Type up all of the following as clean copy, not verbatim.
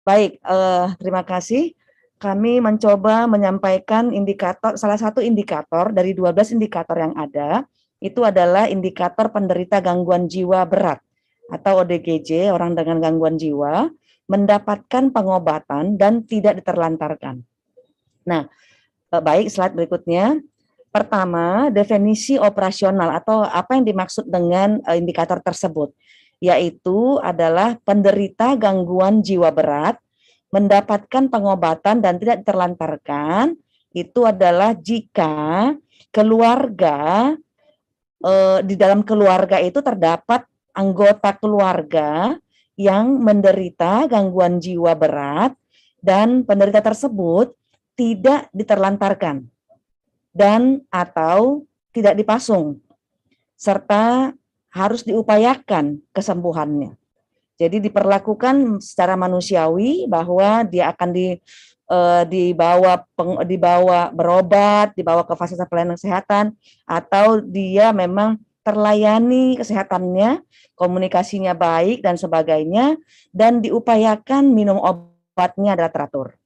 Baik, terima kasih. Kami mencoba menyampaikan indikator, salah satu indikator dari 12 indikator yang ada, itu adalah indikator penderita gangguan jiwa berat atau ODGJ, orang dengan gangguan jiwa, mendapatkan pengobatan dan tidak diterlantarkan. Nah, baik, slide berikutnya. Pertama, definisi operasional atau apa yang dimaksud dengan indikator tersebut, yaitu adalah penderita gangguan jiwa berat mendapatkan pengobatan dan tidak diterlantarkan, itu adalah jika keluarga, di dalam keluarga itu terdapat anggota keluarga yang menderita gangguan jiwa berat dan penderita tersebut tidak diterlantarkan dan atau tidak dipasung, serta harus diupayakan kesembuhannya. Jadi diperlakukan secara manusiawi bahwa dia akan dibawa berobat, dibawa ke fasilitas pelayanan kesehatan, atau dia memang terlayani kesehatannya, komunikasinya baik dan sebagainya, dan diupayakan minum obatnya adalah teratur.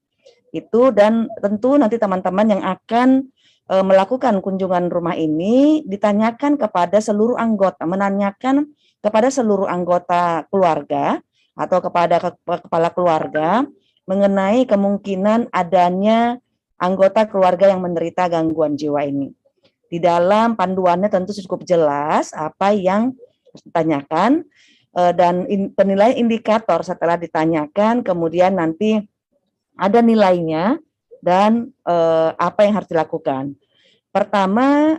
Itu, dan tentu nanti teman-teman yang akan melakukan kunjungan rumah ini ditanyakan kepada seluruh anggota, menanyakan kepada seluruh anggota keluarga atau kepada kepala keluarga mengenai kemungkinan adanya anggota keluarga yang menderita gangguan jiwa ini. Di dalam panduannya tentu cukup jelas apa yang ditanyakan, dan penilaian indikator setelah ditanyakan, kemudian nanti ada nilainya dan apa yang harus dilakukan. Pertama,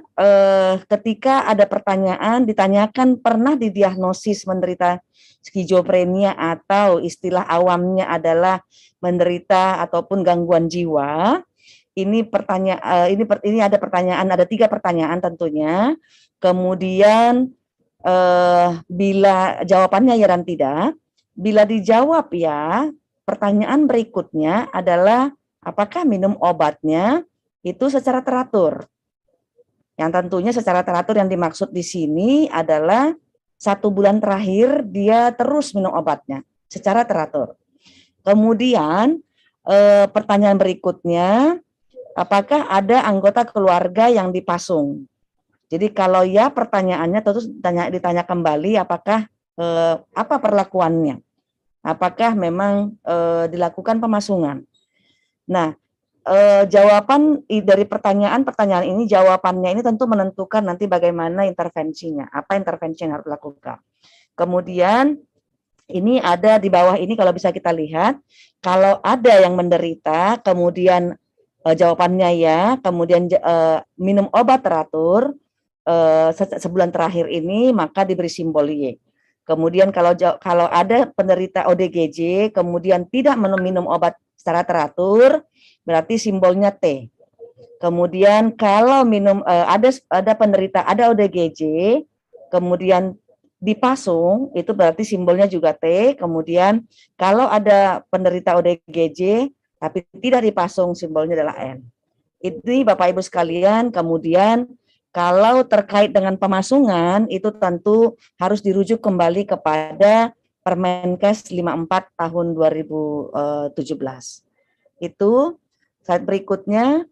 ketika ada pertanyaan ditanyakan pernah didiagnosis menderita skizofrenia atau istilah awamnya adalah menderita ataupun gangguan jiwa. Ini ini ada pertanyaan, ada 3 pertanyaan tentunya. Kemudian bila jawabannya ya dan tidak, bila dijawab ya, pertanyaan berikutnya adalah apakah minum obatnya itu secara teratur. Yang tentunya secara teratur yang dimaksud di sini adalah 1 bulan terakhir dia terus minum obatnya secara teratur. Kemudian pertanyaan berikutnya, apakah ada anggota keluarga yang dipasung? Jadi kalau ya pertanyaannya terus ditanya kembali apakah apa perlakuannya? Apakah memang dilakukan pemasungan? Nah, jawaban dari pertanyaan ini, jawabannya ini tentu menentukan nanti bagaimana intervensinya, apa intervensi yang harus dilakukan. Kemudian ini ada di bawah ini kalau bisa kita lihat, kalau ada yang menderita, kemudian jawabannya ya, kemudian minum obat teratur sebulan terakhir ini, maka diberi simbol Y. Kemudian kalau ada penderita ODGJ, kemudian tidak minum obat secara teratur, berarti simbolnya T. Kemudian kalau ada penderita ada ODGJ, kemudian dipasung, itu berarti simbolnya juga T. Kemudian kalau ada penderita ODGJ tapi tidak dipasung, simbolnya adalah N. Ini Bapak Ibu sekalian. Kemudian kalau terkait dengan pemasungan, itu tentu harus dirujuk kembali kepada Permenkes 54 tahun 2017. Itu. Slide berikutnya.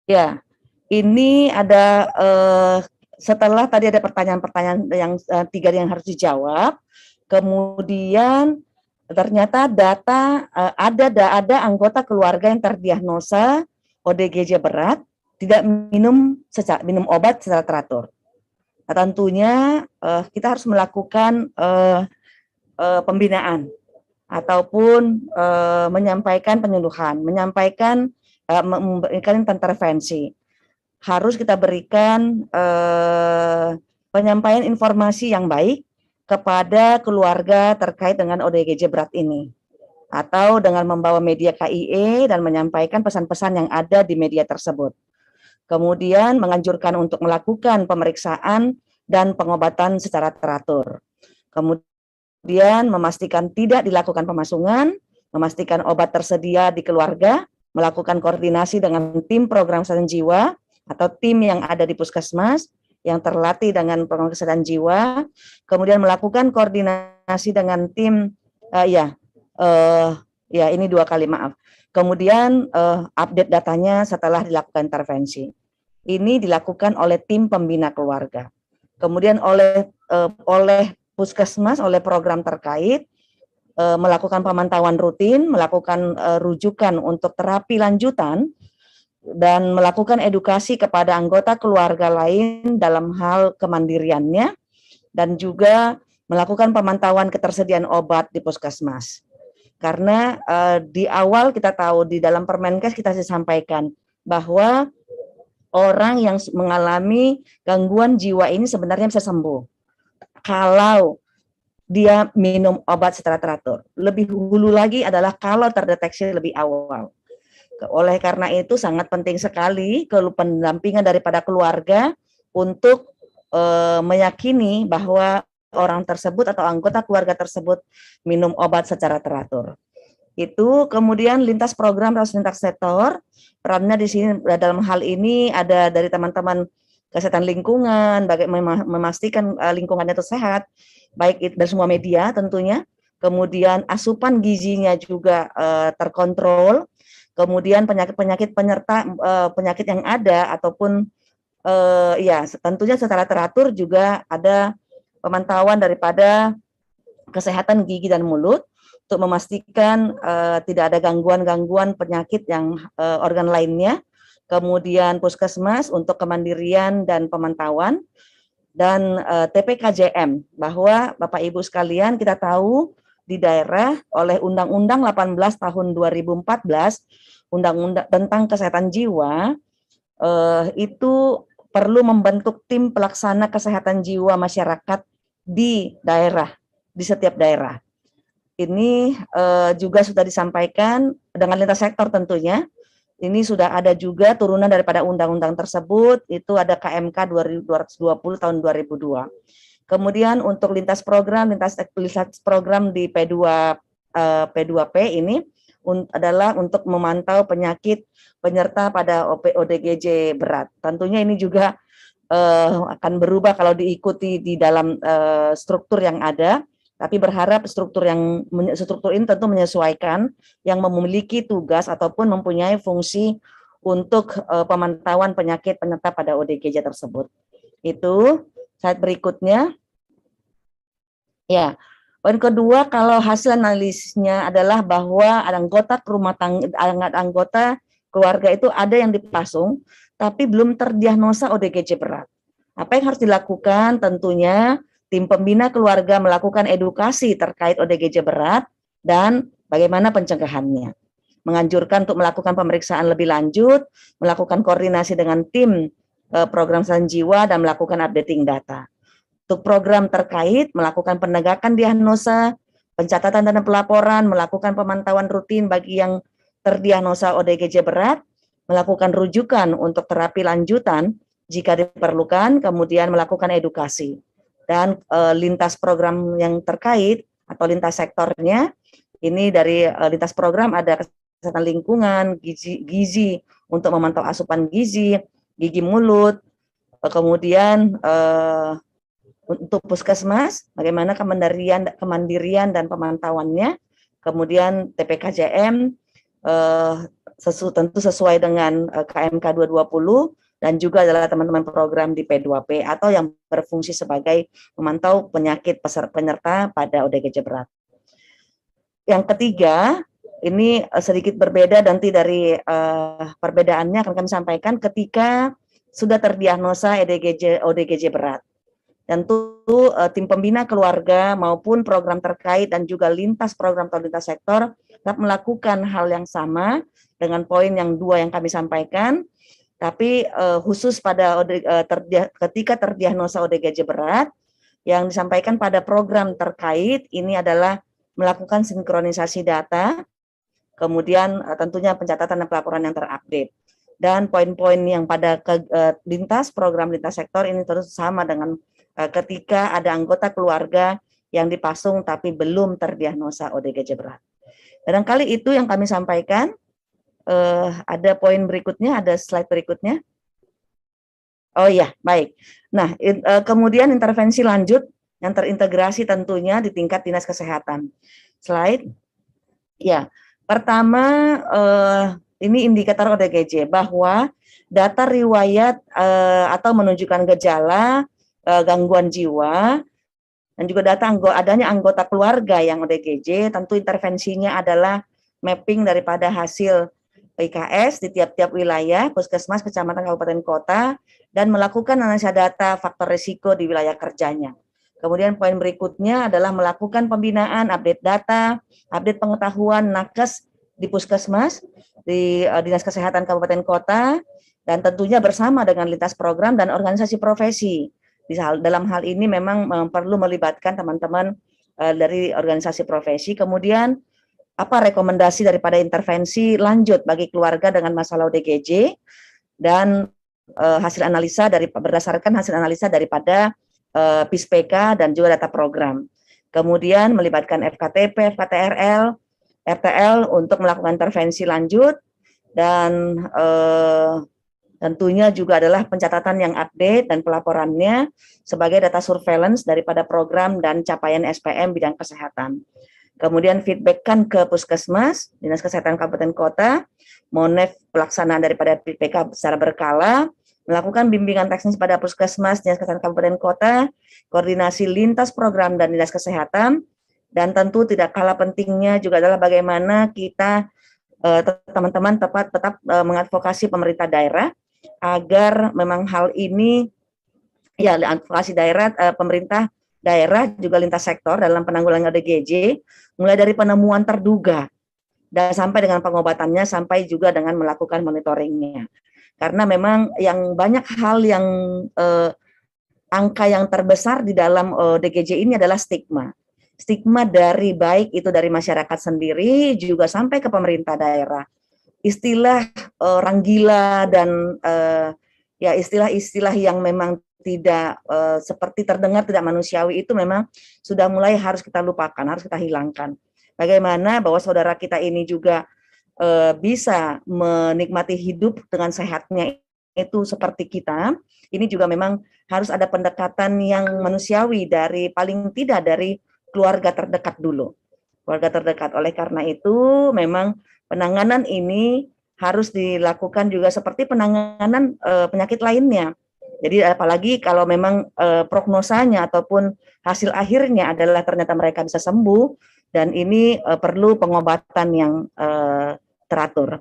Ya, ini ada setelah tadi ada pertanyaan-pertanyaan yang 3 yang harus dijawab, kemudian ternyata data ada anggota keluarga yang terdiagnosa ODGJ berat tidak minum obat secara teratur. Nah, tentunya kita harus melakukan pembinaan ataupun menyampaikan penyuluhan, memberikan intervensi. Harus kita berikan penyampaian informasi yang baik kepada keluarga terkait dengan ODGJ berat ini, atau dengan membawa media KIE dan menyampaikan pesan-pesan yang ada di media tersebut. Kemudian menganjurkan untuk melakukan pemeriksaan dan pengobatan secara teratur. Kemudian memastikan tidak dilakukan pemasungan, memastikan obat tersedia di keluarga, melakukan koordinasi dengan tim program kesehatan jiwa atau tim yang ada di puskesmas, yang terlatih dengan program kesehatan jiwa, kemudian melakukan koordinasi dengan tim, ini 2 kali, maaf. Kemudian update datanya setelah dilakukan intervensi. Ini dilakukan oleh tim pembina keluarga. Kemudian oleh puskesmas, oleh program terkait, melakukan pemantauan rutin, melakukan rujukan untuk terapi lanjutan, dan melakukan edukasi kepada anggota keluarga lain dalam hal kemandiriannya, dan juga melakukan pemantauan ketersediaan obat di puskesmas. Karena di awal kita tahu di dalam Permenkes kita disampaikan bahwa orang yang mengalami gangguan jiwa ini sebenarnya bisa sembuh kalau dia minum obat secara teratur. Lebih hulu lagi adalah kalau terdeteksi lebih awal. Oleh karena itu sangat penting sekali pendampingan daripada keluarga untuk meyakini bahwa orang tersebut atau anggota keluarga tersebut minum obat secara teratur. Itu kemudian lintas program harus lintas sektor. Perannya di sini dalam hal ini ada dari teman-teman kesehatan lingkungan, bagaimana memastikan lingkungannya itu sehat, baik dari semua media tentunya. Kemudian asupan gizinya juga terkontrol. Kemudian penyakit-penyakit penyerta penyakit yang ada ataupun tentunya secara teratur juga ada pemantauan daripada kesehatan gigi dan mulut untuk memastikan tidak ada gangguan-gangguan penyakit yang organ lainnya. Kemudian puskesmas untuk kemandirian dan pemantauan, dan TPKJM, bahwa Bapak Ibu sekalian kita tahu di daerah oleh Undang-Undang 18 tahun 2014 Undang-Undang tentang kesehatan jiwa itu perlu membentuk tim pelaksana kesehatan jiwa masyarakat di daerah, di setiap daerah. Ini juga sudah disampaikan dengan lintas sektor tentunya. Ini sudah ada juga turunan daripada undang-undang tersebut, itu ada KMK 220 tahun 2002. Kemudian untuk lintas program di P2P ini adalah untuk memantau penyakit penyerta pada ODGJ berat. Tentunya ini juga akan berubah kalau diikuti di dalam struktur yang ada, tapi berharap struktur ini tentu menyesuaikan yang memiliki tugas ataupun mempunyai fungsi untuk pemantauan penyakit penyerta pada ODGJ tersebut. Itu. Slide berikutnya. Ya, poin kedua, kalau hasil analisisnya adalah bahwa anggota keluarga itu ada yang dipasung, tapi belum terdiagnosa ODGJ berat. Apa yang harus dilakukan? Tentunya tim pembina keluarga melakukan edukasi terkait ODGJ berat dan bagaimana pencegahannya. Menganjurkan untuk melakukan pemeriksaan lebih lanjut, melakukan koordinasi dengan tim program kesehatan jiwa, dan melakukan updating data. Untuk program terkait, melakukan penegakan diagnosa, pencatatan dan pelaporan, melakukan pemantauan rutin bagi yang terdiagnosa ODGJ berat, melakukan rujukan untuk terapi lanjutan jika diperlukan, kemudian melakukan edukasi. Dan lintas program yang terkait atau lintas sektornya, ini dari lintas program ada kesehatan lingkungan, gizi untuk memantau asupan gizi, gigi mulut, kemudian untuk puskesmas, bagaimana kemandirian dan pemantauannya, kemudian TPKJM tentu sesuai dengan KMK 220, dan juga adalah teman-teman program di P2P atau yang berfungsi sebagai memantau penyakit penyerta pada ODGJ berat. Yang ketiga, ini sedikit berbeda nanti dari perbedaannya akan kami sampaikan ketika sudah terdiagnosa ODGJ berat. Dan tentu tim pembina keluarga maupun program terkait dan juga lintas program atau lintas sektor tetap melakukan hal yang sama dengan poin yang 2 yang kami sampaikan, tapi khusus pada ketika terdiagnosa ODGJ berat, yang disampaikan pada program terkait ini adalah melakukan sinkronisasi data, kemudian tentunya pencatatan dan pelaporan yang terupdate. Dan poin-poin yang pada lintas program lintas sektor ini terus sama dengan ketika ada anggota keluarga yang dipasung tapi belum terdiagnosa ODGJ berat. Barangkali itu yang kami sampaikan. Ada poin berikutnya, ada slide berikutnya. Oh iya, baik. Nah, kemudian intervensi lanjut yang terintegrasi tentunya di tingkat dinas kesehatan. Slide. Ya, pertama ini indikator ODGJ bahwa data riwayat atau menunjukkan gejala gangguan jiwa dan juga data adanya anggota keluarga yang ODGJ, tentu intervensinya adalah mapping daripada hasil IKS di tiap-tiap wilayah, puskesmas, kecamatan, kabupaten, kota, dan melakukan analisa data faktor risiko di wilayah kerjanya. Kemudian poin berikutnya adalah melakukan pembinaan, update data, update pengetahuan nakes di puskesmas, di Dinas Kesehatan Kabupaten Kota, dan tentunya bersama dengan lintas program dan organisasi profesi. Dalam hal ini memang perlu melibatkan teman-teman dari organisasi profesi. Kemudian apa rekomendasi daripada intervensi lanjut bagi keluarga dengan masalah ODGJ dan hasil analisa berdasarkan hasil analisa daripada PISPK dan juga data program. Kemudian melibatkan FKTP, FKTRL, RTL untuk melakukan intervensi lanjut dan tentunya juga adalah pencatatan yang update dan pelaporannya sebagai data surveillance daripada program dan capaian SPM bidang kesehatan. Kemudian feedbackkan ke puskesmas, Dinas Kesehatan Kabupaten Kota, monef pelaksanaan daripada PPK secara berkala, melakukan bimbingan teknis pada puskesmas, Dinas Kesehatan Kabupaten Kota, koordinasi lintas program dan Dinas Kesehatan, dan tentu tidak kalah pentingnya juga adalah bagaimana kita teman-teman tetap mengadvokasi pemerintah daerah agar memang hal ini ya advokasi daerah pemerintah daerah juga lintas sektor dalam penanggulangan ODGJ mulai dari penemuan terduga dan sampai dengan pengobatannya sampai juga dengan melakukan monitoringnya. Karena memang yang banyak hal yang angka yang terbesar di dalam ODGJ ini adalah stigma. Stigma dari baik itu dari masyarakat sendiri juga sampai ke pemerintah daerah. Istilah orang gila dan ya istilah-istilah yang memang tidak seperti terdengar tidak manusiawi itu memang sudah mulai harus kita lupakan, harus kita hilangkan. Bagaimana bahwa saudara kita ini juga bisa menikmati hidup dengan sehatnya itu seperti kita, ini juga memang harus ada pendekatan yang manusiawi dari paling tidak dari keluarga terdekat dulu. Keluarga terdekat. Oleh karena itu memang penanganan ini harus dilakukan juga seperti penanganan penyakit lainnya. Jadi apalagi kalau memang prognosanya ataupun hasil akhirnya adalah ternyata mereka bisa sembuh dan ini perlu pengobatan yang teratur.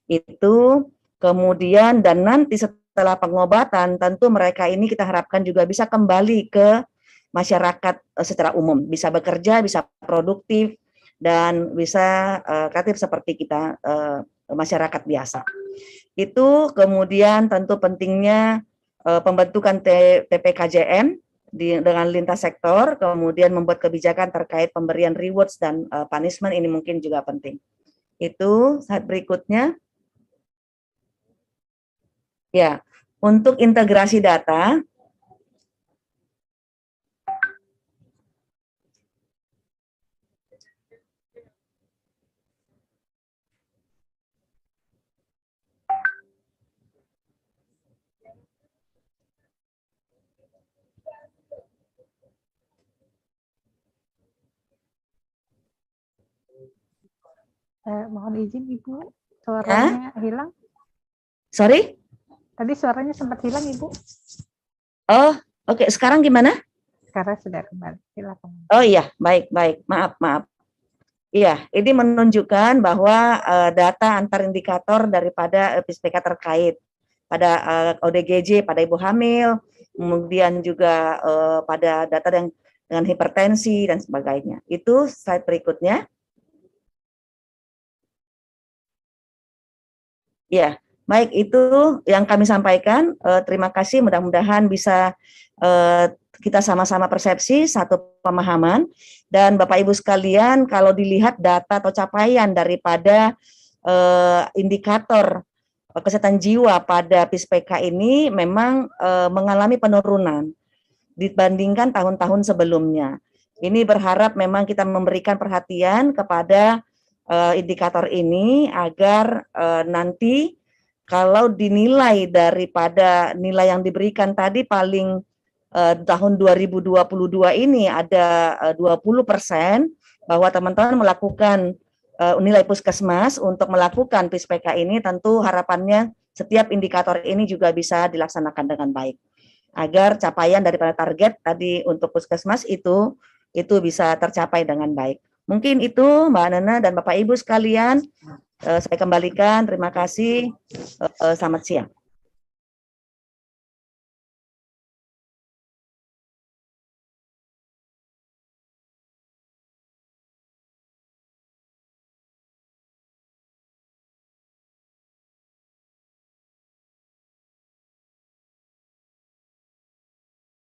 Itu kemudian dan nanti setelah pengobatan tentu mereka ini kita harapkan juga bisa kembali ke masyarakat secara umum, bisa bekerja, bisa produktif dan bisa kreatif seperti kita masyarakat biasa. Itu kemudian tentu pentingnya pembentukan TPKJM dengan lintas sektor, kemudian membuat kebijakan terkait pemberian rewards dan punishment ini mungkin juga penting. Itu slide berikutnya. Ya, untuk integrasi data, mohon izin Ibu, suaranya hilang. Sorry? Tadi suaranya sempat hilang Ibu. Oh, oke. Sekarang gimana? Sekarang sudah kembali. Silakan. Oh iya, baik. Maaf. Iya, ini menunjukkan bahwa data antar indikator daripada PISPK terkait pada ODGJ, pada ibu hamil, kemudian juga pada data yang dengan hipertensi dan sebagainya. Itu slide berikutnya. Ya, baik itu yang kami sampaikan. Terima kasih. Mudah-mudahan bisa kita sama-sama persepsi satu pemahaman dan Bapak Ibu sekalian, kalau dilihat data atau capaian daripada indikator kesehatan jiwa pada PISPK ini memang mengalami penurunan dibandingkan tahun-tahun sebelumnya. Ini berharap memang kita memberikan perhatian kepada indikator ini agar nanti kalau dinilai daripada nilai yang diberikan tadi paling tahun 2022 ini ada 20% bahwa teman-teman melakukan nilai puskesmas untuk melakukan PISPK ini, tentu harapannya setiap indikator ini juga bisa dilaksanakan dengan baik agar capaian daripada target tadi untuk puskesmas itu bisa tercapai dengan baik. Mungkin itu Mbak Nana dan Bapak Ibu sekalian, saya kembalikan. Terima kasih. Selamat siang.